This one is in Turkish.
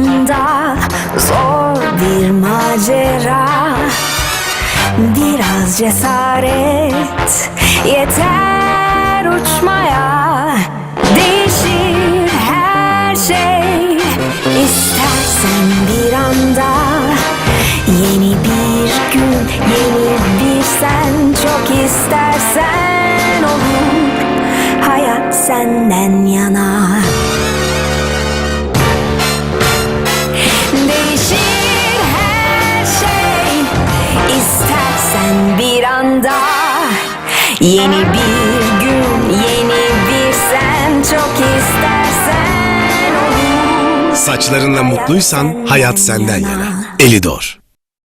anda zor bir macera. Biraz cesaret yeter uçmaya. Değişir her şey istersen bir anda. Yeni bir gün, yeni bir sen. Çok istersen olur hayat senden yana. Değişir her şey istersen bir anda. Yeni bir gün, yeni bir sen. Çok istersen olur. Saçlarınla mutluysan hayat senden yana. Elidor.